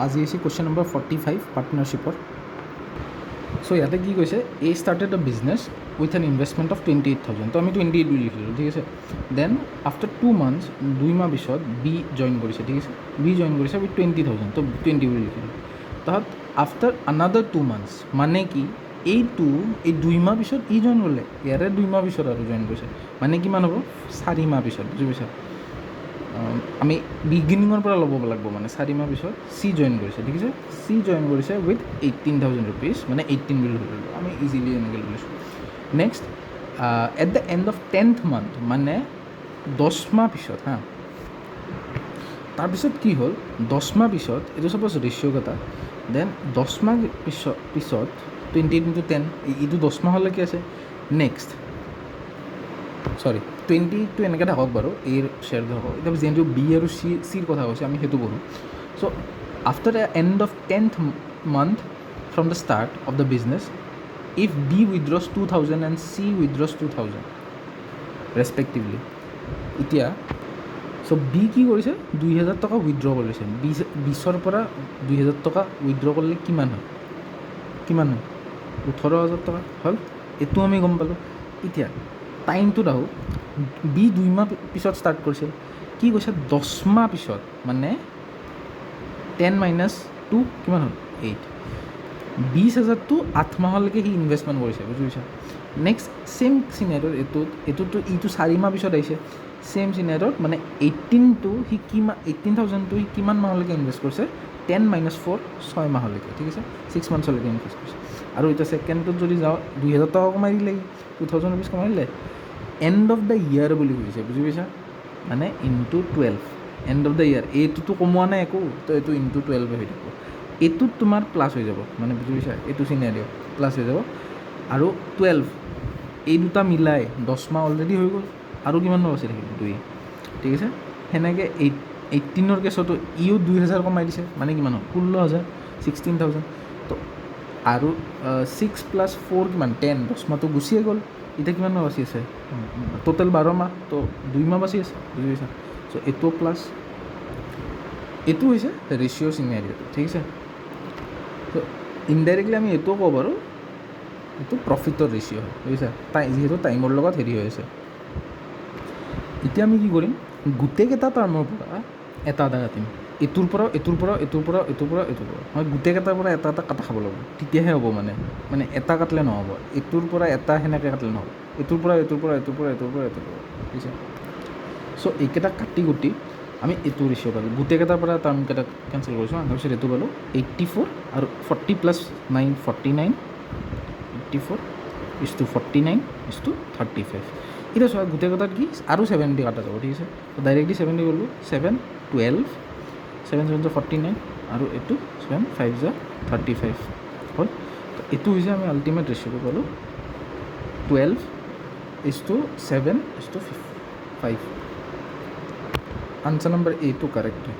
আজি হৈছে question number 45 পাৰ্টনাৰশ্বিপৰ। চ' ইয়াতে কি কৈছে, a started a business with an investment of 28,000। তো আমি 28 বুলি লিখিলোঁ, ঠিক আছে। দেন আফটাৰ 2 মান্থছ, 2 মাহ পিছত বি জইন কৰিছে, ঠিক আছে। বি জইন কৰিছে উইথ 20,000, তো 20 বুলি লিখিলোঁ। তাহাঁত আফটাৰ আনাডাৰ 2 মান্থছ, মানে কি এই 2 মাহ পিছত ই জইন কৰিলে, ইয়াৰে 2 মাহ পিছত আৰু জইন কৰিছে, মানে কিমান হ'ব 4 মাহ পিছত, বুজি পাইছা। আমি বিগিনিঙৰ পৰা ল'ব লাগিব, মানে 4 মাহ পিছত চি জইন কৰিছে, ঠিক আছে। চি জইন কৰিছে উইথ 18,000 ৰুপিজ, মানে 18 বুলি ধৰিলোঁ আমি, ইজিলি এনেকৈ লৈছোঁ। Next at the end of 10th month, মানে 10 মাহ পিছত হা। তাৰপিছত কি হ'ল, 10 মাহ পিছত এইটো চাপ'জ ৰেচিঅ' কেইটা, দেন 10 মাহ পিছত 28 into 10, এইটো 10 মাহলৈকে আছে। নেক্সট 20টো এনেকৈ থাকক বাৰু, এৰ শ্বেয়াৰ থাকক। এতিয়া যিহেতু বি আৰু চিৰ কথা কৈছে, আমি সেইটো কৰোঁ। So' after the end of 10th month from the start of the business, if B withdraws 2,000 and C withdraws 2,000 respectively. এতিয়া চ' বি কি কৰিছে, 2,000 টকা উইথড্ৰ কৰিছে। 20ৰ পৰা 2,000 টকা উইথড্ৰ কৰিলে কিমান হয়, 18,000 টকা হ'ল। এইটো আমি গম পালোঁ। এতিয়া টাইমটোত আহোঁ, বি 2 মাহ পিছত ষ্টাৰ্ট কৰিছিল, কি কৈছে 10 মাহ পিছত, মানে 10 - 2 কিমান হ'ল 8, 20,000টো 8 মাহলৈকে সি ইনভেষ্টমেণ্ট কৰিছে, বুজি পাইছা। নেক্সট ছেইম চিনাৰিঅ'ত এইটোতো 4 মাহ পিছত আহিছে। ছেইম চিনাৰিঅ'ত মানে 18,000টো সি কিমান মাহলৈকে ইনভেষ্ট কৰিছে, 10 - 4 6 মাহলৈকে, ঠিক আছে, 6 মান্থছলৈকে ইনভেষ্ট কৰিছে। আৰু এতিয়া ছেকেণ্ডটোত যদি যাওঁ, 2,000 টকা কমাই দিলে, 2,000 ৰুপিজ কমাই দিলে। এণ্ড অফ দ্য ইয়াৰ বুলি কৈছে, বুজি পাইছা, মানে into 12, and of the year. এইটোতো কমোৱা নাই একো, তো এইটো ইনটু 12 হৈ থাকিব। এইটোত তোমাৰ প্লাছ হৈ যাব, মানে বুজি পাইছা, এইটো চিনাৰিঅ' প্লাছ হৈ যাব। আৰু 12 এই দুটা মিলাই 10 মাহ অলৰেডি হৈ গ'ল, আৰু কিমান মাহ বাচি থাকিল 2, ঠিক আছে। সেনেকৈ 18ৰ কেছতো ইও 2,000 কমাই দিছে, মানে কিমান হ'ল 16,000, 16,000। তো আৰু 6 + 4 কিমান 10, 10 মাহটো গুচিয়ে গ'ল। এতিয়া কিমান মাহ বাচি আছে, টোটেল 12 মাহ, তো 2 মাহ বাচি আছে, বুজি পাইছা। চ' এইটো প্লাছ এইটো হৈছে ৰেচিঅ' চিনাৰিঅ'টো, ঠিক আছে। চ' ইনডাইৰেক্টলি আমি এইটোও ক'ব পাৰোঁ, এইটো প্ৰফিটৰ ৰেচিঅ' হয়, বুজিছা, যিহেতু টাইমৰ লগত হেৰি হৈ আছে। এতিয়া আমি কি কৰিম, গোটেইকেইটা টাৰ্মৰ পৰা এটা কাটিম, এইটোৰ পৰা মই গোটেইকেইটাৰ পৰা এটা কাটা খাব লাগিব, তেতিয়াহে হ'ব। মানে এটা কাটিলে নহ'ব, এইটোৰ পৰা এটা সেনেকৈ কাটিলে নহ'ব, এইটোৰ পৰা বুজিছা। চ' এইকেইটা কাটি কুটি আমি এইটো ৰেচিঅ' পালোঁ, গোটেইকেইটাৰ পৰা টাৰ্মকেইটা কেঞ্চেল কৰিছোঁ। তাৰপিছত এইটো পালোঁ 84, আৰু 40 + 9 49, 84 = 49 = 35। এতিয়া চোৱা, গোটেইকেইটাত কি আৰু 70 কাটা যাব, ঠিক আছে। তো ডাইৰেক্টলি 70 গ'লোঁ, 7 12, 7 × 7 = 49, আৰু এইটো 7 5 × 35 হ'ল। তো এইটো হৈছে আমি আল্টিমেট ৰেচিঅ'টো পালোঁ, 12:7:5। আনচাৰ নম্বৰ এটো কাৰেক্ট হয়।